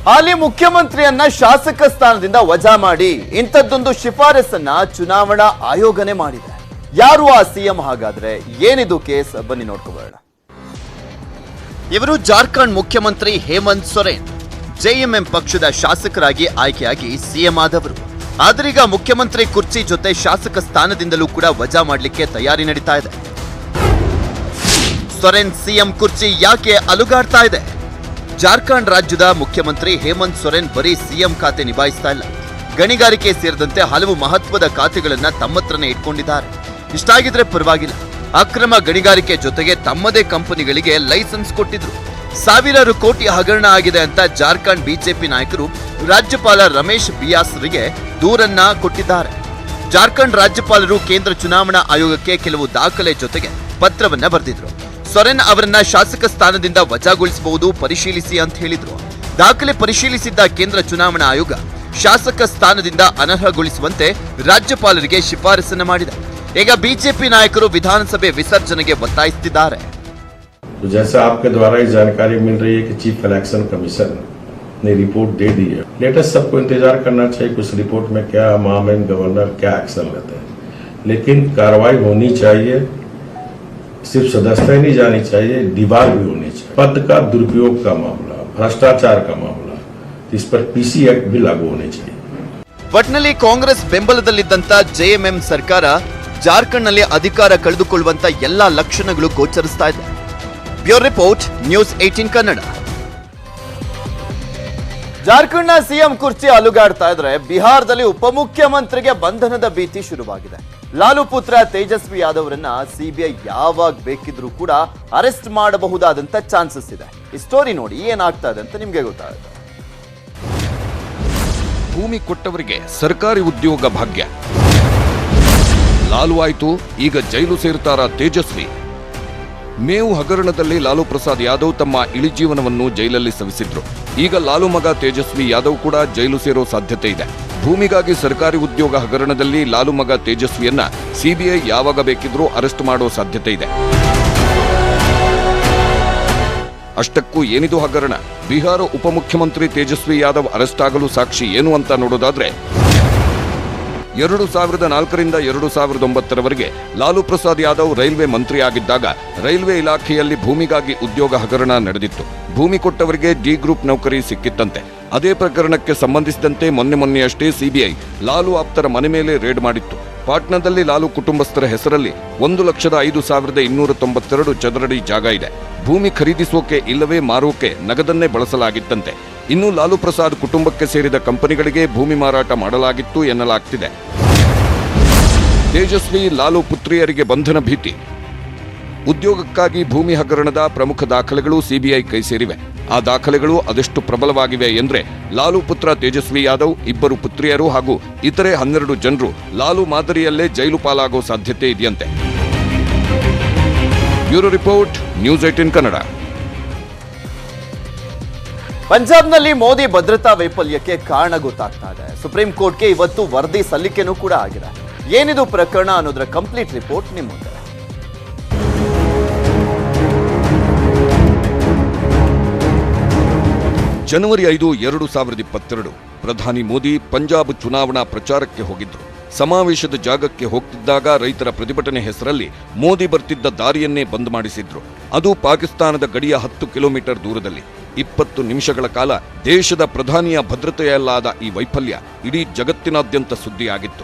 ಹಾಲಿ ಮುಖ್ಯಮಂತ್ರಿಯನ್ನ ಶಾಸಕ ಸ್ಥಾನದಿಂದ ವಜಾ ಮಾಡಿ ಇಂಥದ್ದೊಂದು ಶಿಫಾರಸನ್ನ ಚುನಾವಣಾ ಆಯೋಗನೇ ಮಾಡಿದೆ. ಯಾರು ಆ ಸಿಎಂ ಹಾಗಾದ್ರೆ? ಏನಿದು ಕೇಸ್? ಬನ್ನಿ ನೋಡ್ಕೊಳ್ಳೋಣ. ಇವರು ಜಾರ್ಖಂಡ್ ಮುಖ್ಯಮಂತ್ರಿ ಹೇಮಂತ್ ಸೊರೇನ್ ಜೆಎಂಎಂ ಪಕ್ಷದ ಶಾಸಕರಾಗಿ ಆಯ್ಕೆಯಾಗಿ ಸಿಎಂ ಆದವರು. ಆದ್ರೀಗ ಮುಖ್ಯಮಂತ್ರಿ ಕುರ್ಚಿ ಜೊತೆ ಶಾಸಕ ಸ್ಥಾನದಿಂದಲೂ ಕೂಡ ವಜಾ ಮಾಡಲಿಕ್ಕೆ ತಯಾರಿ ನಡೀತಾ ಇದೆ. ಸೊರೇನ್ ಸಿಎಂ ಕುರ್ಚಿ ಯಾಕೆ ಅಲುಗಾಡ್ತಾ ಇದೆ? ಜಾರ್ಖಂಡ್ ರಾಜ್ಯದ ಮುಖ್ಯಮಂತ್ರಿ ಹೇಮಂತ್ ಸೊರೇನ್ ಬರೀ ಸಿಎಂ ಖಾತೆ ನಿಭಾಯಿಸ್ತಾ ಇಲ್ಲ, ಗಣಿಗಾರಿಕೆ ಸೇರಿದಂತೆ ಹಲವು ಮಹತ್ವದ ಖಾತೆಗಳನ್ನ ತಮ್ಮತ್ರನೇ ಇಟ್ಕೊಂಡಿದ್ದಾರೆ. ಇಷ್ಟಾಗಿದ್ರೆ ಪರವಾಗಿಲ್ಲ, ಅಕ್ರಮ ಗಣಿಗಾರಿಕೆ ಜೊತೆಗೆ ತಮ್ಮದೇ ಕಂಪನಿಗಳಿಗೆ ಲೈಸೆನ್ಸ್ ಕೊಟ್ಟಿದ್ರು. ಸಾವಿರಾರು ಕೋಟಿ ಹಗರಣ ಆಗಿದೆ ಅಂತ ಜಾರ್ಖಂಡ್ ಬಿಜೆಪಿ ನಾಯಕರು ರಾಜ್ಯಪಾಲ ರಮೇಶ್ ಬಿಯಾಸ್ರಿಗೆ ದೂರನ್ನ ಕೊಟ್ಟಿದ್ದಾರೆ. ಜಾರ್ಖಂಡ್ ರಾಜ್ಯಪಾಲರು ಕೇಂದ್ರ ಚುನಾವಣಾ ಆಯೋಗಕ್ಕೆ ಕೆಲವು ದಾಖಲೆ ಜೊತೆಗೆ ಪತ್ರವನ್ನ ಬರೆದಿದ್ರು. ಸೊರೇನ್ ಅವರನ್ನ ಶಾಸಕ ಸ್ಥಾನದಿಂದ ವಜಾಗೊಳಿಸಬಹುದು, ಪರಿಶೀಲಿಸಿ ಅಂತ ಹೇಳಿದ್ರು. ದಾಖಲೆ ಪರಿಶೀಲಿಸಿದ್ದ ಕೇಂದ್ರ ಚುನಾವಣಾ ಆಯೋಗ ಶಾಸಕ ಸ್ಥಾನದಿಂದ ಅನರ್ಹಗೊಳಿಸುವಂತೆ ರಾಜ್ಯಪಾಲರಿಗೆ ಶಿಫಾರಸನ್ನ ಮಾಡಿದೆ. ಈಗ ಬಿಜೆಪಿ ನಾಯಕರು ವಿಧಾನಸಭೆ ವಿಸರ್ಜನೆಗೆ ಒತ್ತಾಯಿಸುತ್ತಿದ್ದಾರೆ. जैसा आपके द्वारा ये जानकारी मिल रही है कि चीफ इलेक्शन कमीशन ने रिपोर्ट दे दी है, लेटेस्ट सबको इंतजार करना चाहिए कुछ रिपोर्ट में क्या महामहिम गवर्नर क्या एक्शन लेते हैं, लेकिन कार्रवाई होनी चाहिए। सिर्फ सदस्यता ही नहीं जानी चाहिए, दीवार भी होनी चाहिए। पद का दुरुपयोग का मामला, भ्रष्टाचार का मामला, इस पर पीसी एक्ट भी लागू होने चाहिए। ಒಟ್ನಲ್ಲಿ ಕಾಂಗ್ರೆಸ್ ಬೆಂಬಲದಲ್ಲಿದ್ದಂತ ಜೆಎಂಎಂ ಸರ್ಕಾರ ಜಾರ್ಖಂಡ್ನಲ್ಲಿ ಅಧಿಕಾರ ಕಳೆದುಕೊಳ್ಳುವಂತ ಎಲ್ಲಾ ಲಕ್ಷಣಗಳು ಗೋಚರಿಸ್ತಾ ಇದೆ. Bureau report, news 18 Kannada. ಜಾರ್ಖಂಡ್ನ ಸಿಎಂ ಕುರ್ಚಿ ಅಲುಗಾಡ್ತಾ ಇದ್ರೆ ಬಿಹಾರದಲ್ಲಿ ಉಪಮುಖ್ಯಮಂತ್ರಿಗೆ ಬಂಧನದ ಭೀತಿ ಶುರುವಾಗಿದೆ. ಲಾಲು ಪುತ್ರ ತೇಜಸ್ವಿ ಯಾದವ್ರನ್ನ ಸಿಬಿಐ ಯಾವಾಗ ಬೇಕಿದ್ರೂ ಕೂಡ ಅರೆಸ್ಟ್ ಮಾಡಬಹುದಾದಂತ ಚಾನ್ಸಸ್ ಇದೆ. ಈ ಸ್ಟೋರಿ ನೋಡಿ ಏನಾಗ್ತಾ ಇದೆ ಅಂತ ನಿಮ್ಗೆ ಗೊತ್ತಾಗುತ್ತೆ. ಭೂಮಿ ಕೊಟ್ಟವರಿಗೆ ಸರ್ಕಾರಿ ಉದ್ಯೋಗ ಭಾಗ್ಯ, ಲಾಲು ಆಯ್ತು, ಈಗ ಜೈಲು ಸೇರ್ತಾರ ತೇಜಸ್ವಿ. ಮೇವು ಹಗರಣದಲ್ಲಿ ಲಾಲು ಪ್ರಸಾದ್ ಯಾದವ್ ತಮ್ಮ ಇಳಿಜೀವನವನ್ನು ಜೈಲಲ್ಲಿ ಸವಿಸಿದ್ರು. ಈಗ ಲಾಲು ಮಗ ತೇಜಸ್ವಿ ಯಾದವ್ ಕೂಡ ಜೈಲು ಸೇರೋ ಸಾಧ್ಯತೆ ಇದೆ. ಭೂಮಿಗಾಗಿ ಸರ್ಕಾರಿ ಉದ್ಯೋಗ ಹಗರಣದಲ್ಲಿ ಲಾಲು ಮಗ ತೇಜಸ್ವಿಯನ್ನ ಸಿಬಿಐ ಯಾವಾಗ ಬೇಕಿದ್ರೂ ಅರೆಸ್ಟ್ ಮಾಡೋ ಸಾಧ್ಯತೆ ಇದೆ. ಅಷ್ಟಕ್ಕೂ ಏನಿದು ಹಗರಣ? ಬಿಹಾರ ಉಪಮುಖ್ಯಮಂತ್ರಿ ತೇಜಸ್ವಿ ಯಾದವ್ ಅರೆಸ್ಟ್ ಆಗಲು ಸಾಕ್ಷಿ ಏನು ಅಂತ ನೋಡೋದಾದ್ರೆ, 2004ರಿಂದ 2009ರವರೆಗೆ ಲಾಲು ಪ್ರಸಾದ್ ಯಾದವ್ ರೈಲ್ವೆ ಮಂತ್ರಿ ಆಗಿದ್ದಾಗ ರೈಲ್ವೆ ಇಲಾಖೆಯಲ್ಲಿ ಭೂಮಿಗಾಗಿ ಉದ್ಯೋಗ ಹಗರಣ ನಡೆದಿತ್ತು. ಭೂಮಿ ಕೊಟ್ಟವರಿಗೆ ಡಿ ಗ್ರೂಪ್ ನೌಕರಿ ಸಿಕ್ಕಿತ್ತಂತೆ. ಅದೇ ಪ್ರಕರಣಕ್ಕೆ ಸಂಬಂಧಿಸಿದಂತೆ ಮೊನ್ನೆಯಷ್ಟೇ ಸಿಬಿಐ ಲಾಲು ಆಪ್ತರ ಮನೆ ಮೇಲೆ ರೇಡ್ ಮಾಡಿತ್ತು. ಪಾಟ್ನಾದಲ್ಲಿ ಲಾಲು ಕುಟುಂಬಸ್ಥರ ಹೆಸರಲ್ಲಿ 1,05,292 ಚದರಡಿ ಜಾಗ ಇದೆ. ಭೂಮಿ ಖರೀದಿಸೋಕೆ ಇಲ್ಲವೇ ಮಾರೋಕೆ ನಗದನ್ನೇ ಬಳಸಲಾಗಿತ್ತಂತೆ. ಇನ್ನು ಲಾಲು ಪ್ರಸಾದ್ ಕುಟುಂಬಕ್ಕೆ ಸೇರಿದ ಕಂಪನಿಗಳಿಗೆ ಭೂಮಿ ಮಾರಾಟ ಮಾಡಲಾಗಿತ್ತು ಎನ್ನಲಾಗ್ತಿದೆ. ತೇಜಸ್ವಿ ಲಾಲು ಪುತ್ರಿಯರಿಗೆ ಬಂಧನ ಭೀತಿ. ಉದ್ಯೋಗಕ್ಕಾಗಿ ಭೂಮಿ ಹಗರಣದ ಪ್ರಮುಖ ದಾಖಲೆಗಳು ಸಿಬಿಐ ಕೈ ಸೇರಿವೆ. ಆ ದಾಖಲೆಗಳು ಅದೆಷ್ಟು ಪ್ರಬಲವಾಗಿವೆ ಎಂದ್ರೆ, ಲಾಲು ಪುತ್ರ ತೇಜಸ್ವಿ ಯಾದವ್, 2 ಪುತ್ರಿಯರು ಹಾಗೂ ಇತರೆ 12 ಜನರು ಲಾಲು ಮಾದರಿಯಲ್ಲೇ ಜೈಲು ಪಾಲಾಗೋ ಸಾಧ್ಯತೆ ಇದೆಯಂತೆ. Bureau report, news 18 Kannada. ಪಂಜಾಬ್ನಲ್ಲಿ ಮೋದಿ ಭದ್ರತಾ ವೈಫಲ್ಯಕ್ಕೆ ಕಾರಣ ಗೊತ್ತಾಗ್ತಾ ಇದೆ. ಸುಪ್ರೀಂ ಕೋರ್ಟ್ಗೆ ಇವತ್ತು ವರದಿ ಸಲ್ಲಿಕೆನೂ ಕೂಡ ಆಗಿದೆ. ಏನಿದು ಪ್ರಕರಣ ಅನ್ನೋದರ ಕಂಪ್ಲೀಟ್ ರಿಪೋರ್ಟ್ ನಿಮ್ಮ ಮುಂದೆ. ಜನವರಿ 5, 2022 ಪ್ರಧಾನಿ ಮೋದಿ ಪಂಜಾಬ್ ಚುನಾವಣಾ ಪ್ರಚಾರಕ್ಕೆ ಹೋಗಿದ್ರು. ಸಮಾವೇಶದ ಜಾಗಕ್ಕೆ ಹೋಗ್ತಿದ್ದಾಗ ರೈತರ ಪ್ರತಿಭಟನೆ ಹೆಸರಲ್ಲಿ ಮೋದಿ ಬರ್ತಿದ್ದ ದಾರಿಯನ್ನೇ ಬಂದ್ ಮಾಡಿಸಿದ್ರು. ಅದು ಪಾಕಿಸ್ತಾನದ ಗಡಿಯ 10 ಕಿಲೋಮೀಟರ್ ದೂರದಲ್ಲಿ. 20 ನಿಮಿಷಗಳ ಕಾಲ ದೇಶದ ಪ್ರಧಾನಿಯ ಭದ್ರತೆಯಲ್ಲಾದ ಈ ವೈಫಲ್ಯ ಇಡೀ ಜಗತ್ತಿನಾದ್ಯಂತ ಸುದ್ದಿಯಾಗಿತ್ತು.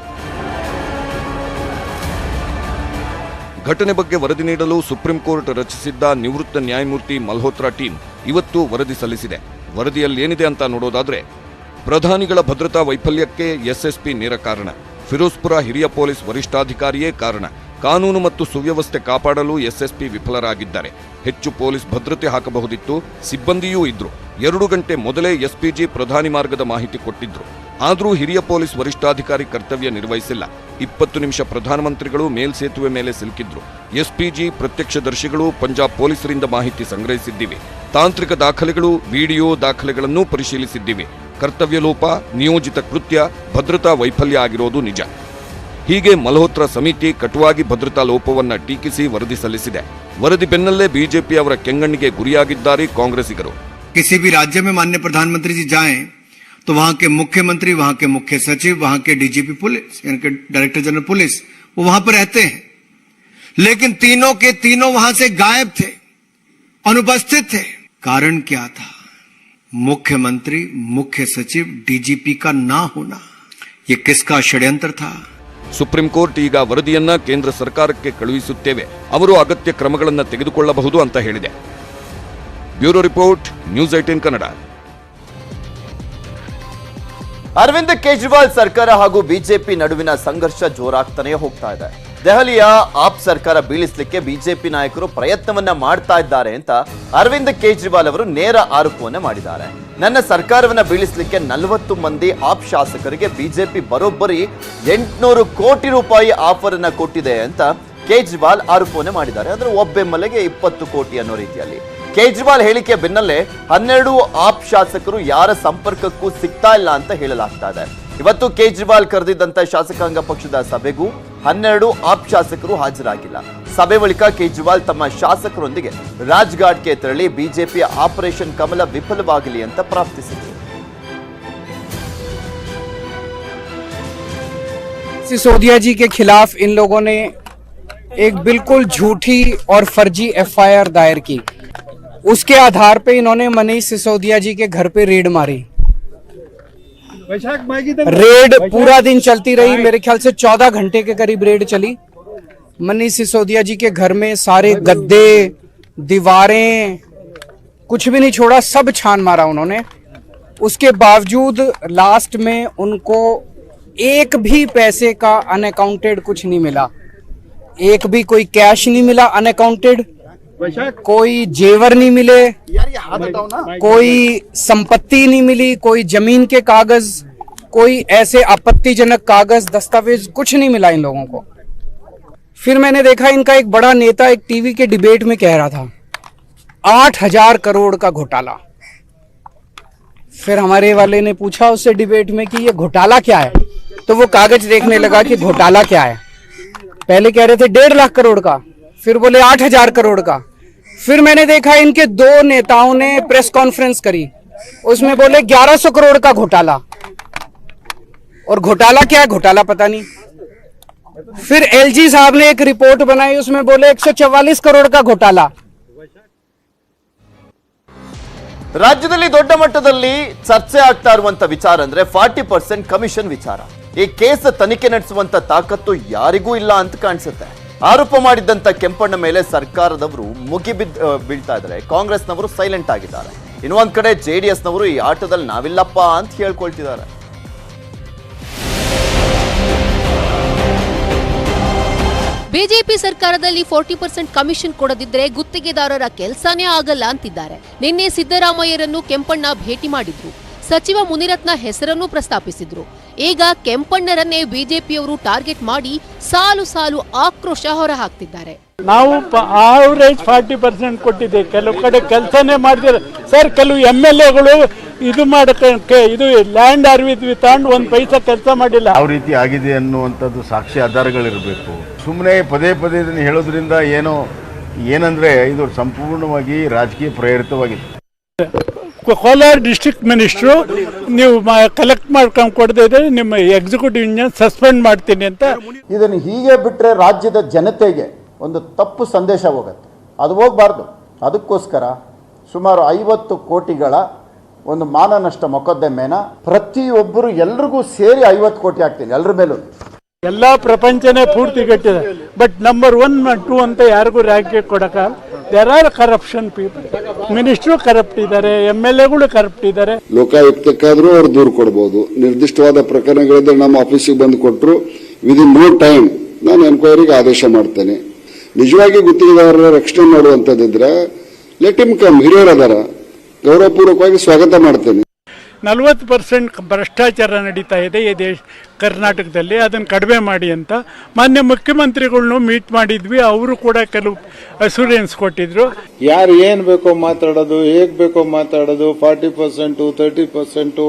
ಘಟನೆ ಬಗ್ಗೆ ವರದಿ ನೀಡಲು ಸುಪ್ರೀಂ ಕೋರ್ಟ್ ರಚಿಸಿದ್ದ ನಿವೃತ್ತ ನ್ಯಾಯಮೂರ್ತಿ ಮಲ್ಹೋತ್ರಾ ಟೀಮ್ ಇವತ್ತು ವರದಿ ಸಲ್ಲಿಸಿದೆ. ವರದಿಯಲ್ಲಿ ಏನಿದೆ ಅಂತ ನೋಡೋದಾದ್ರೆ, ಪ್ರಧಾನಿಗಳ ಭದ್ರತಾ ವೈಫಲ್ಯಕ್ಕೆ ಎಸ್ಎಸ್ಪಿ ನೇರ ಕಾರಣ, ಫಿರೋಜ್ಪುರ ಹಿರಿಯ ಪೊಲೀಸ್ ವರಿಷ್ಠಾಧಿಕಾರಿಯೇ ಕಾರಣ, ಕಾನೂನು ಮತ್ತು ಸುವ್ಯವಸ್ಥೆ ಕಾಪಾಡಲು ಎಸ್ಎಸ್ಪಿ ವಿಫಲರಾಗಿದ್ದಾರೆ. ಹೆಚ್ಚು ಪೊಲೀಸ್ ಭದ್ರತೆ ಹಾಕಬಹುದಿತ್ತು, ಸಿಬ್ಬಂದಿಯೂ ಇದ್ರು. 2 ಗಂಟೆ ಮೊದಲೇ ಎಸ್ಪಿಜಿ ಪ್ರಧಾನಿ ಮಾರ್ಗದ ಮಾಹಿತಿ ಕೊಟ್ಟಿದ್ರು. ಆದರೂ ಹಿರಿಯ ಪೊಲೀಸ್ ವರಿಷ್ಠಾಧಿಕಾರಿ ಕರ್ತವ್ಯ ನಿರ್ವಹಿಸಿಲ್ಲ. 20 ನಿಮಿಷ ಪ್ರಧಾನಮಂತ್ರಿಗಳು ಮೇಲ್ಸೇತುವೆ ಮೇಲೆ ಸಿಲುಕಿದ್ರು. ಎಸ್ಪಿಜಿ ಪ್ರತ್ಯಕ್ಷದರ್ಶಿಗಳು ಪಂಜಾಬ್ ಪೊಲೀಸರಿಂದ ಮಾಹಿತಿ ಸಂಗ್ರಹಿಸಿದ್ದೀವಿ. ತಾಂತ್ರಿಕ ದಾಖಲೆಗಳು, ವಿಡಿಯೋ ದಾಖಲೆಗಳನ್ನೂ ಪರಿಶೀಲಿಸಿದ್ದೀವಿ. ಕರ್ತವ್ಯ ಲೋಪ, ನಿಯೋಜಿತ ಕೃತ್ಯ, ಭದ್ರತಾ ವೈಫಲ್ಯ ಆಗಿರೋದು ನಿಜ. ಹೀಗೆ ಮಲ್ಹೋತ್ರಾ ಸಮಿತಿ ಕಟುವಾಗಿ ಭದ್ರತಾ ಲೋಪವನ್ನ ಟೀಕಿಸಿ ವರದಿ ಸಲ್ಲಿಸಿದೆ. ವರದಿ ಬೆನ್ನಲ್ಲೇ ಬಿಜೆಪಿ ಅವರ ಕೆಂಗಣ್ಣಿಗೆ ಗುರಿಯಾಗಿದ್ದಾರೆ ಕಾಂಗ್ರೆಸ್ಸಿಗರು. किसी भी राज्य में माननीय प्रधानमंत्री जी जाएं तो वहां के मुख्यमंत्री, वहां के मुख्य सचिव, वहां के डीजीपी पुलिस यानी कि डायरेक्टर जनरल पुलिस वो वहां पर रहते हैं, लेकिन तीनों के तीनों वहां से गायब थे, अनुपस्थित थे। कारण क्या था? मुख्यमंत्री, मुख्य सचिव, डीजीपी का ना होना। ये किसका षड्यंत्र था? ಸುಪ್ರೀಂ ಕೋರ್ಟ್ ಈಗ ವರದಿಯನ್ನ ಕೇಂದ್ರ ಸರ್ಕಾರಕ್ಕೆ ಕಳುಹಿಸುತ್ತೇವೆ, ಅವರು ಅಗತ್ಯ ಕ್ರಮಗಳನ್ನು ತೆಗೆದುಕೊಳ್ಳಬಹುದು ಅಂತ ಹೇಳಿದೆ. Bureau report, news 18 Kannada. Arvind Kejriwal ಸರ್ಕಾರ ಹಾಗೂ ಬಿಜೆಪಿ ನಡುವಿನ ಸಂಘರ್ಷ ಜೋರಾಗ್ತಾನೆ ಹೋಗ್ತಾ ಇದೆ. ದೆಹಲಿಯ ಆಪ್ ಸರ್ಕಾರ ಬೀಳಿಸಲಿಕ್ಕೆ ಬಿಜೆಪಿ ನಾಯಕರು ಪ್ರಯತ್ನವನ್ನ ಮಾಡ್ತಾ ಇದ್ದಾರೆ ಅಂತ ಅರವಿಂದ್ ಕೇಜ್ರಿವಾಲ್ ಅವರು ನೇರ ಆರೋಪವನ್ನ ಮಾಡಿದ್ದಾರೆ. ನನ್ನ ಸರ್ಕಾರವನ್ನ ಬೀಳಿಸಲಿಕ್ಕೆ 40 ಮಂದಿ ಆಪ್ ಶಾಸಕರಿಗೆ ಬಿಜೆಪಿ ಬರೋಬ್ಬರಿ 800 ಕೋಟಿ ರೂಪಾಯಿ ಆಫರ್ ಅನ್ನ ಕೊಟ್ಟಿದೆ ಅಂತ ಕೇಜ್ರಿವಾಲ್ ಆರೋಪವನ್ನ ಮಾಡಿದ್ದಾರೆ. ಅಂದ್ರೆ ಒಬ್ಬ MLAಗೆ 20 ಕೋಟಿ ಅನ್ನೋ ರೀತಿಯಲ್ಲಿ. ಕೇಜ್ರಿವಾಲ್ ಹೇಳಿಕೆ ಬೆನ್ನಲ್ಲೇ 12 ಆಪ್ ಶಾಸಕರು ಯಾರ ಸಂಪರ್ಕಕ್ಕೂ ಸಿಗ್ತಾ ಇಲ್ಲ ಅಂತ ಹೇಳಲಾಗ್ತಾ ಇದೆ. ಇವತ್ತು ಕೇಜ್ರಿವಾಲ್ ಕರೆದಿದ್ದಂತ ಶಾಸಕಾಂಗ ಪಕ್ಷದ ಸಭೆಗೂ 12 ಆಪ್ ಶಾಸಕರು ಹಾಜರಾಗಿಲ್ಲ. ಸಭೆ ಬಳಿಕ ಕೇಜ್ರಿವಾಲ್ ತಮ್ಮ ಶಾಸಕರೊಂದಿಗೆ ರಾಜ್ಘಾಟ್ಗೆ ತೆರಳಿ ಬಿಜೆಪಿಯ ಆಪರೇಷನ್ ಕಮಲ ವಿಫಲವಾಗಲಿ ಅಂತ ಪ್ರಾರ್ಥಿಸಿದರು. सिसोदिया जी के खिलाफ इन लोगों ने एक बिल्कुल झूठी और फर्जी FIR दायर की. उसके आधार पे इन्होंने मनीष सिसोदिया जी के घर पे रेड मारी. रेड पूरा दिन चलती रही, मेरे ख्याल से 14 घंटे के करीब रेड चली. मनीष सिसोदिया जी के घर में सारे गद्दे, दीवारें, कुछ भी नहीं छोड़ा, सब छान मारा उन्होंने. उसके बावजूद लास्ट में उनको एक भी पैसे का अनअकाउंटेड कुछ नहीं मिला. एक भी कोई कैश नहीं मिला अनअकाउंटेड, कोई जेवर नहीं मिले, कोई संपत्ति नहीं मिली, कोई जमीन के कागज, कोई ऐसे आपत्तिजनक कागज, दस्तावेज कुछ नहीं मिला इन लोगों को. फिर मैंने देखा इनका एक बड़ा नेता एक टीवी के डिबेट में कह रहा था 8,000 करोड़ का घोटाला. फिर हमारे वाले ने पूछा उससे डिबेट में कि ये घोटाला क्या है, तो वो कागज देखने लगा कि घोटाला क्या है. पहले कह रहे थे 1.5 लाख करोड़ का, फिर बोले 8,000 करोड़ का. फिर मैंने देखा इनके 2 नेताओं ने प्रेस कॉन्फ्रेंस करी, उसमें बोले 1100 करोड़ का घोटाला. और घोटाला क्या है, घोटाला पता नहीं. फिर LG साहब ने एक रिपोर्ट बनाई, उसमें बोले 144 करोड़ का घोटाला. ರಾಜ್ಯದಲ್ಲಿ ದೊಡ್ಡ ಮಟ್ಟದಲ್ಲಿ ಚರ್ಚೆ ಆಗ್ತಾ ಇರುವಂತ ವಿಚಾರ ಅಂದ್ರೆ 40% ಕಮಿಷನ್ ವಿಚಾರ. ಈ ಕೇಸ್ ತನಿಖೆ ನಡೆಸುವಂತ ತಾಕತ್ತು ಯಾರಿಗೂ ಇಲ್ಲ ಅಂತ ಕಾಣಿಸುತ್ತೆ. ಆರೋಪ ಮಾಡಿದ್ದಂತ ಕೆಂಪಣ್ಣ ಮೇಲೆ ಸರ್ಕಾರದವರು ಬೀಳ್ತಾ ಇದ್ದಾರೆ, ಕಾಂಗ್ರೆಸ್ನವರು ಸೈಲೆಂಟ್ ಆಗಿದ್ದಾರೆ. ಇನ್ನೊಂದ್ ಕಡೆ JDSನವರು ಈ ಆಟದಲ್ಲಿ ನಾವಿಲ್ಲಪ್ಪ ಅಂತ ಹೇಳ್ಕೊಳ್ತಿದ್ದಾರೆ. ಬಿಜೆಪಿ ಸರ್ಕಾರದಲ್ಲಿ 40% ಕಮಿಷನ್ ಕೊಡದಿದ್ರೆ ಗುತ್ತಿಗೆದಾರರ ಕೆಲಸನೇ ಆಗಲ್ಲ ಅಂತಿದ್ದಾರೆ. ನಿನ್ನೆ ಸಿದ್ದರಾಮಯ್ಯರನ್ನು ಕೆಂಪಣ್ಣ ಭೇಟಿ ಮಾಡಿದ್ರು. ಸಚಿವ ಮುನಿರತ್ನ ಹೆಸರನ್ನು ಪ್ರಸ್ತಾಪಿಸಿದ್ರು. ಈಗ ಕೆಂಪಣ್ಣರನ್ನೇ ಬಿಜೆಪಿಯವರು ಟಾರ್ಗೆಟ್ ಮಾಡಿ ಸಾಲು ಸಾಲು ಆಕ್ರೋಶ ಹೊರಹಾಕ್ತಿದ್ದಾರೆ. ನಾವು ಆವರೇಜ್ 40% ಕೊಟ್ಟಿದೆ, ಕೆಲವು ಕಡೆ ಕೆಲಸನೇ ಮಾಡಿದ್ರೆ ಸರ್. ಕೆಲವು MLAಗಳು ಇದು ಮಾಡಕ್ಕೆ ಇದು ಲ್ಯಾಂಡ್ ಅರ್ವಿದ್ವಿ ತಗೊಂಡು 1 ಪೈಸಾ ಕೆಲಸ ಮಾಡಿಲ್ಲ. ಯಾವ ರೀತಿ ಆಗಿದೆ ಅನ್ನುವಂಥದ್ದು ಸಾಕ್ಷಿ ಆಧಾರಗಳಿರಬೇಕು. ಸುಮ್ಮನೆ ಪದೇ ಪದೇ ಇದನ್ನು ಹೇಳೋದ್ರಿಂದ ಏನಂದ್ರೆ ಇದು ಸಂಪೂರ್ಣವಾಗಿ ರಾಜಕೀಯ ಪ್ರೇರಿತವಾಗಿದೆ. ಕೋಲಾರ ಡಿಸ್ಟ್ರಿಕ್ಟ್ ಮಿನಿಸ್ಟ್ರು ನೀವು ಕಲೆಕ್ಟ್ ಮಾಡ್ಕೊಂಡು ಕೊಡದೇ ಇದ್ರೆ ನಿಮ್ಮ ಎಕ್ಸಿಕ್ಯೂಟಿವ್ ಇಂಜಿನಿಯರ್ ಸಸ್ಪೆಂಡ್ ಮಾಡ್ತೀನಿ ಅಂತ. ಇದನ್ನು ಹೀಗೆ ಬಿಟ್ಟರೆ ರಾಜ್ಯದ ಜನತೆಗೆ ಒಂದು ತಪ್ಪು ಸಂದೇಶ ಹೋಗುತ್ತೆ, ಅದು ಹೋಗಬಾರ್ದು. ಅದಕ್ಕೋಸ್ಕರ ಸುಮಾರು 50 ಕೋಟಿಗಳ ಒಂದು ಮಾನನಷ್ಟ ಮೊಕದ್ದಮೆನ ಪ್ರತಿಯೊಬ್ಬರು ಎಲ್ರಿಗೂ ಸೇರಿ 50 ಕೋಟಿ ಹಾಕ್ತೀನಿ ಎಲ್ಲರ ಮೇಲೂ. ಎಲ್ಲ ಪ್ರಪಂಚನೇ ಪೂರ್ತಿ ಗಟ್ಟಿದೆ, ಬಟ್ ನಂಬರ್ 1 2 ಅಂತ ಯಾರಿಗೂ ರ್ಯಾಂಕ್ ಕೊಡಕ. There are corruption people. ಮಿನಿಸ್ಟ್ರು ಕರಪ್ಟ್ ಇದ್ದಾರೆ, MLAಗಳು ಕರಪ್ಟ್ ಇದ್ದಾರೆ. ಲೋಕಾಯುಕ್ತಕ್ಕಾದ್ರೂ ಅವ್ರು ದೂರು ಕೊಡಬಹುದು. ನಿರ್ದಿಷ್ಟವಾದ ಪ್ರಕರಣಗಳಿದ್ರೆ ನಮ್ಮ ಆಫೀಸಿಗೆ ಬಂದು ಕೊಟ್ಟರು ವಿದಿನ್ ನೋ ಟೈಮ್ ನಾನು ಎನ್ಕ್ವೈರಿಗೆ ಆದೇಶ ಮಾಡ್ತೇನೆ. ನಿಜವಾಗಿ ಗುತ್ತಿಗೆದಾರರ ರಕ್ಷಣೆ ಮಾಡುವಂತದ್ದಿದ್ರೆ ಲೆಟ್ ಹಿಮ್ ಕಮ್. ಹಿರಿಯರು ಅದಾರ, ಗೌರವಪೂರ್ವಕವಾಗಿ ಸ್ವಾಗತ ಮಾಡ್ತೇನೆ. 40% ಭ್ರಷ್ಟಾಚಾರ ನಡೀತಾ ಇದೆ ಈ ಕರ್ನಾಟಕದಲ್ಲಿ, ಅದನ್ನು ಕಡಿಮೆ ಮಾಡಿ ಅಂತ ಮಾನ್ಯ ಮುಖ್ಯಮಂತ್ರಿಗಳನ್ನೂ ಮೀಟ್ ಮಾಡಿದ್ವಿ. ಅವರು ಕೂಡ ಕೆಲವು ಅಸೂರೆನ್ಸ್ ಕೊಟ್ಟಿದ್ರು. ಯಾರು ಏನ್ ಬೇಕೋ ಮಾತಾಡೋದು, ಹೇಗ್ ಬೇಕೋ ಮಾತಾಡೋದು, 40%, 30%,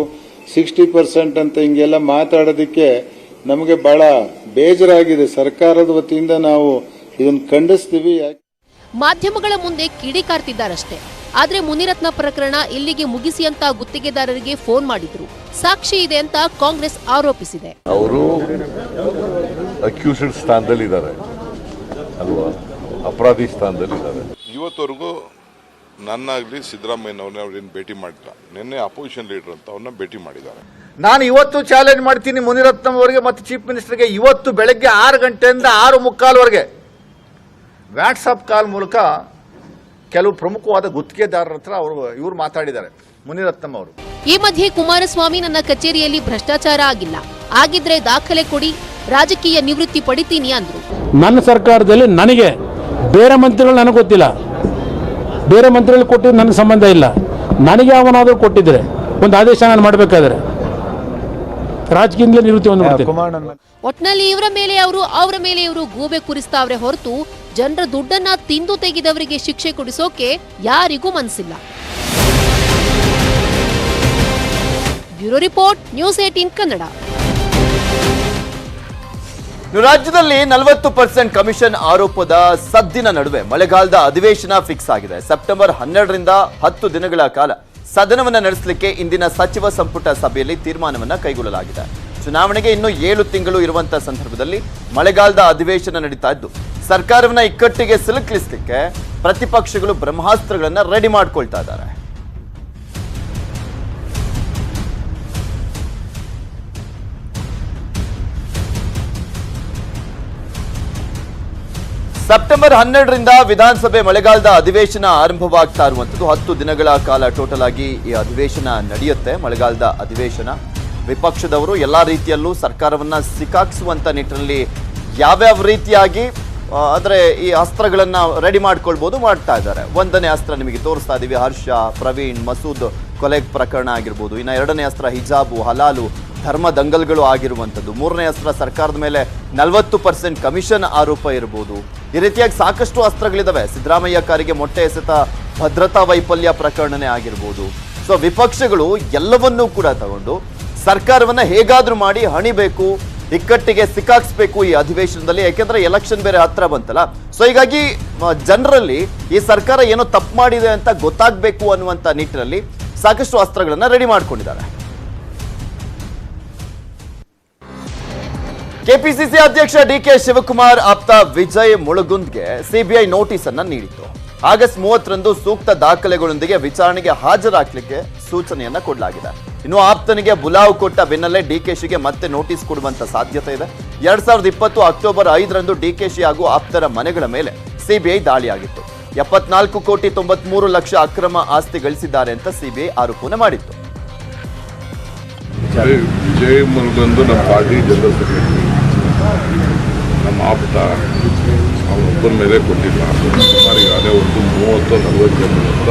60% ಅಂತ ಹಿಂಗೆಲ್ಲ ಮಾತಾಡೋದಕ್ಕೆ ನಮಗೆ ಬಹಳ ಬೇಜಾರಾಗಿದೆ. ಸರ್ಕಾರದ ವತಿಯಿಂದ ನಾವು ಇದನ್ನು ಖಂಡಿಸ್ತೀವಿ. ಮಾಧ್ಯಮಗಳ ಮುಂದೆ ಕಿಡಿಕಾರ್ತಿದ್ದಾರಷ್ಟೇ. ಆದ್ರೆ ಮುನಿರತ್ನ ಪ್ರಕರಣ ಇಲ್ಲಿಗೆ ಮುಗಿಸಿ ಅಂತ ಗುತ್ತಿಗೆದಾರರಿಗೆ ಫೋನ್ ಮಾಡಿದ್ರು. ಸಾಕ್ಷಿ ಇದೆ ಅಂತ ಕಾಂಗ್ರೆಸ್ ಆರೋಪಿಸಿದೆ. ಅವರು ಅಕ್ಯೂಸ್ಡ್ ಸ್ಥಾನದಲ್ಲಿದ್ದಾರೆ ಅಲ್ವಾ, ಅಪರಾಧಿ ಸ್ಥಾನದಲ್ಲಿದ್ದಾರೆ. ಇವತ್ತವರೆಗೂ ನನ್ನಾಗಲಿ ಸಿದ್ದರಾಮಯ್ಯನವ್ರನ್ನ ಅವ್ರೇನು ಭೇಟಿ ಮಾಡಿಲ್ಲ. ನಿನ್ನೆ ಅಪೋಸಿಷನ್ ಲೀಡರ್ ಅಂತ ಅವ್ರನ್ನ ಭೇಟಿ ಮಾಡಿದ್ದಾರೆ. ನಾನು ಇವತ್ತು ಚಾಲೆಂಜ್ ಮಾಡ್ತೀನಿ ಮುನಿರತ್ನಂ ಅವರಿಗೆ ಮತ್ತು ಚೀಫ್ ಮಿನಿಸ್ಟರ್ಗೆ. ಇವತ್ತು ಬೆಳಗ್ಗೆ 6 ಗಂಟೆಯಿಂದ 6:45 ವಾಟ್ಸಪ್ ಕಾಲ್ ಮೂಲಕ ಕೆಲವು ಪ್ರಮುಖವಾದ ಗುತ್ತಿಗೆದಾರರ ಹತ್ರ ಇವರು ಮಾತಾಡಿದ್ದಾರೆ, ಮುನಿರತ್ನಂ ಅವರು. ಈ ಮಧ್ಯೆ ಕುಮಾರಸ್ವಾಮಿ ನನ್ನ ಕಚೇರಿಯಲ್ಲಿ ಭ್ರಷ್ಟಾಚಾರ ಆಗಿಲ್ಲ, ಆಗಿದ್ರೆ ದಾಖಲೆ ಕೊಡಿ, ರಾಜಕೀಯ ನಿವೃತ್ತಿ ಪಡಿತೀನಿ ಅಂದ್ರು. ನನ್ನ ಸರ್ಕಾರದಲ್ಲಿ ನನಗೆ ಬೇರೆ ಮಂತ್ರಿಗಳು ನನಗೆ ಗೊತ್ತಿಲ್ಲ, ಬೇರೆ ಮಂತ್ರಿಗಳು ಕೊಟ್ಟಿದ್ದು ನನಗೆ ಸಂಬಂಧ ಇಲ್ಲ. ನನಗೆ ಅವನಾದರೂ ಕೊಟ್ಟಿದ್ರೆ ಒಂದು ಆದೇಶ ನಾನು ಮಾಡಬೇಕಾದ್ರೆ ರಾಜಕೀಯದಿಂದಲೇ ನಿವೃತ್ತಿ ಹೊಂದ್ಬಿಡ್ತೀನಿ. ಒಟ್ನಲ್ಲಿ ಇವರ ಮೇಲೆ ಅವರು, ಅವರ ಮೇಲೆ ಇವರು ಗೂಬೆ ಕುರಿಸ್ತಾವ್ರೆ ಹೊರತು ಜನರ ದುಡ್ಡನ್ನ ತಿಂದು ತೆಗೆದವರಿಗೆ ಶಿಕ್ಷೆ ಕೊಡಿಸೋಕೆ ಯಾರಿಗೂ ಮನಸ್ಸಿಲ್ಲ. Bureau report, news 18 Kannada. ರಾಜ್ಯದಲ್ಲಿ 40% ಕಮಿಷನ್ ಆರೋಪದ ಸದ್ದಿನ ನಡುವೆ ಮಳೆಗಾಲದ ಅಧಿವೇಶನ ಫಿಕ್ಸ್ ಆಗಿದೆ. ಸೆಪ್ಟೆಂಬರ್ 12ರಿಂದ 10 ದಿನಗಳ ಕಾಲ ಸದನವನ್ನ ನಡೆಸಲಿಕ್ಕೆ ಇಂದಿನ ಸಚಿವ ಸಂಪುಟ ಸಭೆಯಲ್ಲಿ ತೀರ್ಮಾನವನ್ನ ಕೈಗೊಳ್ಳಲಾಗಿದೆ. ಚುನಾವಣೆಗೆ ಇನ್ನು 7 ತಿಂಗಳು ಇರುವಂತಹ ಸಂದರ್ಭದಲ್ಲಿ ಮಳೆಗಾಲದ ಅಧಿವೇಶನ ನಡೀತಾ ಇದ್ದು ಸರ್ಕಾರವನ್ನ ಇಕ್ಕಟ್ಟಿಗೆ ಸಿಲುಕಿಸಲಿಕ್ಕೆ ಪ್ರತಿಪಕ್ಷಗಳು ಬ್ರಹ್ಮಾಸ್ತ್ರಗಳನ್ನ ರೆಡಿ ಮಾಡ್ಕೊಳ್ತಾ ಇದ್ದಾರೆ. ಸೆಪ್ಟೆಂಬರ್ 12ರಿಂದ ವಿಧಾನಸಭೆ ಮಳೆಗಾಲದ ಅಧಿವೇಶನ ಆರಂಭವಾಗ್ತಾ ಇರುವಂತದ್ದು. 10 ದಿನಗಳ ಕಾಲ ಟೋಟಲ್ ಆಗಿ ಈ ಅಧಿವೇಶನ ನಡೆಯುತ್ತೆ. ಮಳೆಗಾಲದ ಅಧಿವೇಶನ ವಿಪಕ್ಷದವರು ಎಲ್ಲಾ ರೀತಿಯಲ್ಲೂ ಸರ್ಕಾರವನ್ನ ಸಿಕ್ಕಾಕ್ಸುವಂತ ನಿಟ್ಟಿನಲ್ಲಿ ಯಾವ್ಯಾವ ರೀತಿಯಾಗಿ ಅಂದ್ರೆ ಈ ಅಸ್ತ್ರಗಳನ್ನ ರೆಡಿ ಮಾಡ್ಕೊಳ್ಬಹುದು ಮಾಡ್ತಾ ಇದ್ದಾರೆ. 1ನೇ ಅಸ್ತ್ರ ನಿಮಗೆ ತೋರಿಸ್ತಾ ಇದೀವಿ, ಹರ್ಷ, ಪ್ರವೀಣ್, ಮಸೂದ್ ಕೊಲೆ ಪ್ರಕರಣ ಆಗಿರ್ಬೋದು. ಇನ್ನು 2ನೇ ಅಸ್ತ್ರ ಹಿಜಾಬು, ಹಲಾಲು, ಧರ್ಮ ದಂಗಲ್ಗಳು ಆಗಿರುವಂಥದ್ದು. 3ನೇ ಅಸ್ತ್ರ ಸರ್ಕಾರದ ಮೇಲೆ 40% ಕಮಿಷನ್ ಆರೋಪ ಇರಬಹುದು. ಈ ರೀತಿಯಾಗಿ ಸಾಕಷ್ಟು ಅಸ್ತ್ರಗಳಿದಾವೆ. ಸಿದ್ದರಾಮಯ್ಯ ಕಾರಿಗೆ ಮೊಟ್ಟೆ ಎಸೆತ ಭದ್ರತಾ ವೈಫಲ್ಯ ಪ್ರಕರಣನೇ ಆಗಿರ್ಬೋದು. ಸೊ ವಿಪಕ್ಷಗಳು ಎಲ್ಲವನ್ನೂ ಕೂಡ ತಗೊಂಡು ಸರ್ಕಾರವನ್ನ ಹೇಗಾದ್ರೂ ಮಾಡಿ ಹಣಿಬೇಕು, ಇಕ್ಕಟ್ಟಿಗೆ ಸಿಕ್ಕಾಕ್ಸ್ಬೇಕು ಈ ಅಧಿವೇಶನದಲ್ಲಿ. ಯಾಕೆಂದ್ರೆ ಎಲೆಕ್ಷನ್ ಬೇರೆ ಹತ್ರ ಬಂತಲ್ಲ. ಸೊ ಹೀಗಾಗಿ ಜನರಲ್ಲಿ ಈ ಸರ್ಕಾರ ಏನೋ ತಪ್ಪು ಮಾಡಿದೆ ಅಂತ ಗೊತ್ತಾಗಬೇಕು ಅನ್ನುವಂತ ನಿಟ್ಟಿನಲ್ಲಿ ಸಾಕಷ್ಟು ಅಸ್ತ್ರಗಳನ್ನ ರೆಡಿ ಮಾಡ್ಕೊಂಡಿದ್ದಾರೆ. ಕೆಪಿಸಿಸಿ ಅಧ್ಯಕ್ಷ ಡಿಕೆ ಶಿವಕುಮಾರ್ ಆಪ್ತ ವಿಜಯ್ ಮುಳುಗುಂದ್ಗೆ ಸಿಬಿಐ ನೋಟಿಸ್ ಅನ್ನ ನೀಡಿತ್ತು. ಆಗಸ್ಟ್ 30ರಂದು ಸೂಕ್ತ ದಾಖಲೆಗಳೊಂದಿಗೆ ವಿಚಾರಣೆಗೆ ಹಾಜರಾಗಲಿಕ್ಕೆ ಸೂಚನೆಯನ್ನ ಕೊಡಲಾಗಿದೆ. ಇನ್ನು ಆಪ್ತನಿಗೆ ಬುಲಾವ್ ಕೊಟ್ಟ ಬೆನ್ನಲ್ಲೇ ಡಿಕೆಶಿಗೆ ಮತ್ತೆ ನೋಟಿಸ್ ಕೊಡುವಂತ ಸಾಧ್ಯತೆ ಇದೆ. 2020 ಅಕ್ಟೋಬರ್ 5ರಂದು ಡಿಕೆಶಿ ಹಾಗೂ ಆಪ್ತರ ಮನೆಗಳ ಮೇಲೆ ಸಿಬಿಐ ದಾಳಿಯಾಗಿತ್ತು. 74,93,00,000 ಅಕ್ರಮ ಆಸ್ತಿ ಗಳಿಸಿದ್ದಾರೆ ಅಂತ ಸಿಬಿಐ ಆರೋಪನ ಮಾಡಿತ್ತು. ವಿಜಯ್ ಮುರುಗಂದು ನಮ್ಮ ಪಾರ್ಟಿ ಜನರಲ್ ಸೆಕ್ರೆಟರಿ, ನಮ್ಮ ಆಪ್ತ, ಅವನೊಬ್ಬರ ಮೇಲೆ ಕೊಟ್ಟಿಲ್ಲ. ಸುಮಾರು ಈಗಾಗಲೇ ಒಂದು 30-40 ಜನರಿಂದ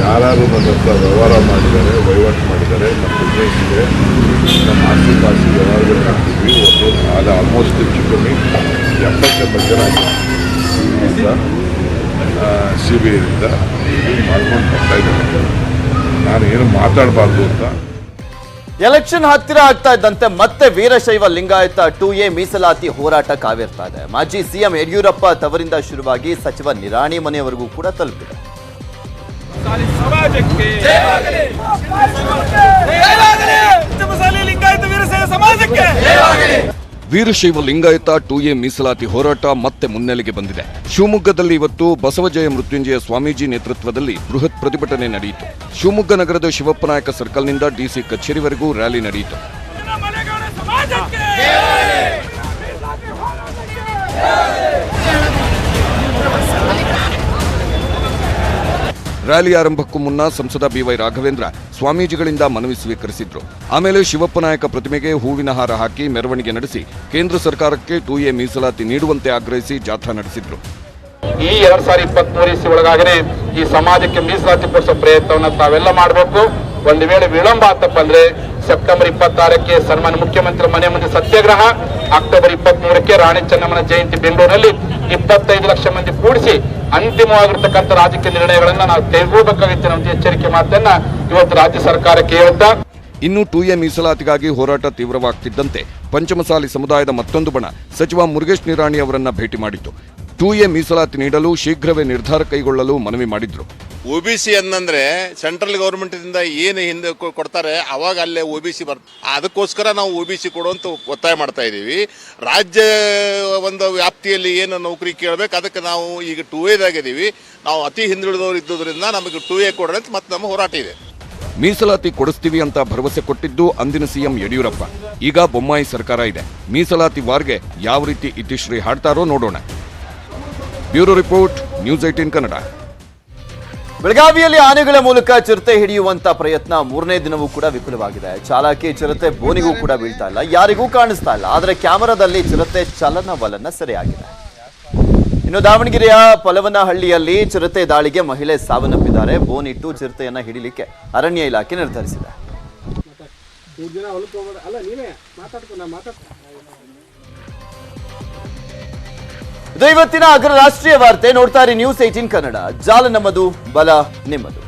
ಯಾರು ನನ್ನ ಹತ್ರ ವ್ಯವಹಾರ ಮಾಡಿದ್ದಾರೆ, ವಹಿವಾಟು ಮಾಡಿದ್ದಾರೆ, ನಮ್ಮ ಬಿಸ್ನೆಸ್ ಇದೆ, ನಮ್ಮ ಆಸ್ತಿ ಪಾಸ್ತಿ ವ್ಯವಹಾರಗಳು ಮಾಡ್ತೀವಿ. ಅದು ಆಲ್ಮೋಸ್ಟ್ ಹೆಚ್ಚು ಕಮ್ಮಿ 70-80 ಜನ ಆಗಿದೆ. CBIಯಿಂದ ಮಾಡ್ಕೊಂಡು ಬರ್ತಾ ಇದ್ದಾರೆ. ನಾನು ಏನು ಮಾತಾಡಬಾರ್ದು ಅಂತ. ಎಲೆಕ್ಷನ್ ಹತ್ತಿರ ಆಗ್ತಾ ಇದ್ದಂತೆ ಮತ್ತೆ ವೀರಶೈವ ಲಿಂಗಾಯತ 2A ಮೀಸಲಾತಿ ಹೋರಾಟ ಕಾವೇರ್ತಾ ಇದೆ. ಮಾಜಿ ಸಿಎಂ ಯಡಿಯೂರಪ್ಪ ತವರಿಂದ ಶುರುವಾಗಿ ಸಚಿವ ನಿರಾಣಿ ಮನೆಯವರೆಗೂ ಕೂಡ ತಲುಪಿದೆ. ವೀರಶೈವ ಲಿಂಗಾಯತ 2A ಮೀಸಲಾತಿ ಹೋರಾಟ ಮತ್ತೆ ಮುನ್ನೆಲೆಗೆ ಬಂದಿದೆ. ಶಿವಮೊಗ್ಗದಲ್ಲಿ ಇವತ್ತು ಬಸವಜಯ ಮೃತ್ಯುಂಜಯ ಸ್ವಾಮೀಜಿ ನೇತೃತ್ವದಲ್ಲಿ ಬೃಹತ್ ಪ್ರತಿಭಟನೆ ನಡೆಯಿತು. ಶಿವಮೊಗ್ಗ ನಗರದ ಶಿವಪ್ಪನಾಯಕ ಸರ್ಕಲ್ನಿಂದ ಡಿಸಿ ಕಚೇರಿವರೆಗೂ ರ್ಯಾಲಿ ನಡೆಯಿತು. ರ್ಯಾಲಿ ಆರಂಭಕ್ಕೂ ಮುನ್ನ ಸಂಸದ ಬಿವೈ ರಾಘವೇಂದ್ರ ಸ್ವಾಮೀಜಿಗಳಿಂದ ಮನವಿ ಸ್ವೀಕರಿಸಿದ್ರು. ಆಮೇಲೆ ಶಿವಪ್ಪನಾಯಕ ಪ್ರತಿಮೆಗೆ ಹೂವಿನ ಹಾರ ಹಾಕಿ ಮೆರವಣಿಗೆ ನಡೆಸಿ ಕೇಂದ್ರ ಸರ್ಕಾರಕ್ಕೆ 2A ಮೀಸಲಾತಿ ನೀಡುವಂತೆ ಆಗ್ರಹಿಸಿ ಜಾಥಾ ನಡೆಸಿದ್ರು. ಈ 2023 ಒಳಗಾಗನೆ ಈ ಸಮಾಜಕ್ಕೆ ಮೀಸಲಾತಿ ಕೊಡಿಸೋ ಪ್ರಯತ್ನವನ್ನ ತಾವೆಲ್ಲ ಮಾಡಬೇಕು. ಒಂದು ವೇಳೆ ವಿಳಂಬ ಆತಪ್ಪ ಅಂದ್ರೆ ಸೆಪ್ಟೆಂಬರ್ 26ಕ್ಕೆ ಸನ್ಮಾನ್ಯ ಮುಖ್ಯಮಂತ್ರಿ ಮನೆ ಮುಂದೆ ಸತ್ಯಾಗ್ರಹ, ಅಕ್ಟೋಬರ್ 23ಕ್ಕೆ ರಾಣಿ ಚೆನ್ನಮ್ಮನ ಜಯಂತಿ ಬೆಂಗಳೂರಿನಲ್ಲಿ 25 ಲಕ್ಷ ಮಂದಿ ಕೂಡಿಸಿ ಅಂತಿಮವಾಗಿರ್ತಕ್ಕಂಥ ರಾಜಕೀಯ ನಿರ್ಣಯಗಳನ್ನ ನಾವು ತೆಗೆದುಕೊಳ್ಳಬೇಕಾಗಿತ್ತು ಅಂತ ಎಚ್ಚರಿಕೆ ಮಾತನ್ನ ಇವತ್ತು ರಾಜ್ಯ ಸರ್ಕಾರಕ್ಕೆ ಹೇಳ್ತಾ, ಇನ್ನು 2A ಮೀಸಲಾತಿಗಾಗಿ ಹೋರಾಟ ತೀವ್ರವಾಗ್ತಿದ್ದಂತೆ ಪಂಚಮಸಾಲಿ ಸಮುದಾಯದ ಮತ್ತೊಂದು ಬಣ ಸಚಿವ ಮುರುಗೇಶ್ ನಿರಾಣಿ ಅವರನ್ನ ಭೇಟಿ ಮಾಡಿತು. 2A ಮೀಸಲಾತಿ ನೀಡಲು ಶೀಘ್ರವೇ ನಿರ್ಧಾರ ಕೈಗೊಳ್ಳಲು ಮನವಿ ಮಾಡಿದ್ರು. OBC ಅನ್ನಂದ್ರೆ ಸೆಂಟ್ರಲ್ ಗೌರ್ಮೆಂಟ್ದಿಂದ ಏನು ಹಿಂದೆ ಕೊಡ್ತಾರೆ ಅವಾಗ ಅಲ್ಲೇ OBC ಅದಕ್ಕೋಸ್ಕರ ನಾವು OBC ಕೊಡುವಂತ ಒತ್ತಾಯ ಮಾಡ್ತಾ ಇದ್ದೀವಿ. ರಾಜ್ಯ ಒಂದು ವ್ಯಾಪ್ತಿಯಲ್ಲಿ ಏನು ನೌಕರಿ ಕೇಳಬೇಕು ಅದಕ್ಕೆ ನಾವು ಈಗ 2A ದಾಗಿದ್ದೀವಿ. ನಾವು ಅತಿ ಹಿಂದುಳಿದವರು ಇದ್ದುದರಿಂದ ನಮಗೆ 2A ಕೊಡೋಣ ಅಂತ ಮತ್ತೆ ನಮ್ಮ ಹೋರಾಟ ಇದೆ. ಮೀಸಲಾತಿ ಕೊಡಿಸ್ತೀವಿ ಅಂತ ಭರವಸೆ ಕೊಟ್ಟಿದ್ದು ಅಂದಿನ ಸಿಎಂ ಯಡಿಯೂರಪ್ಪ. ಈಗ ಬೊಮ್ಮಾಯಿ ಸರ್ಕಾರ ಇದೆ. ಮೀಸಲಾತಿ ವಾರ್ಗೆ ಯಾವ ರೀತಿ ಇತಿಶ್ರೀ ಹಾಡ್ತಾರೋ ನೋಡೋಣ. Bureau report, news 18 Kannada. ಬೆಳಗಾವಿಯಲ್ಲಿ ಆನೆಗಳ ಮೂಲಕ ಚಿರತೆ ಹಿಡಿಯುವಂತ ಪ್ರಯತ್ನ 3ನೇ ದಿನವೂ ಕೂಡ ವಿಫಲವಾಗಿದೆ. ಚಾಲಾಕಿ ಚಿರತೆ ಬೋನಿಗೂ ಕೂಡ ಬೀಳ್ತಾ ಇಲ್ಲ, ಯಾರಿಗೂ ಕಾಣಿಸ್ತಾ ಇಲ್ಲ. ಆದರೆ ಕ್ಯಾಮೆರಾದಲ್ಲಿ ಚಿರತೆ ಚಲನವಲನ ಸೆರೆಯಾಗಿದೆ. ಇನ್ನು ದಾವಣಗೆರೆಯ ಪಲವನಹಳ್ಳಿಯಲ್ಲಿ ಚಿರತೆ ದಾಳಿಗೆ ಮಹಿಳೆ ಸಾವನ್ನಪ್ಪಿದ್ದಾರೆ. ಬೋನಿಟ್ಟು ಚಿರತೆಯನ್ನ ಹಿಡಿಲಿಕ್ಕೆ ಅರಣ್ಯ ಇಲಾಖೆ ನಿರ್ಧರಿಸಿದೆ. ಇದು ಇವತ್ತಿನ ಅಗ್ರ ರಾಷ್ಟ್ರೀಯ ವಾರ್ತೆ. ನೋಡ್ತಾ ಇರಿ ನ್ಯೂಸ್ 18 ಕನ್ನಡ. ಜಾಲ ನಮ್ಮದು, ಬಲ ನಿಮ್ಮದು.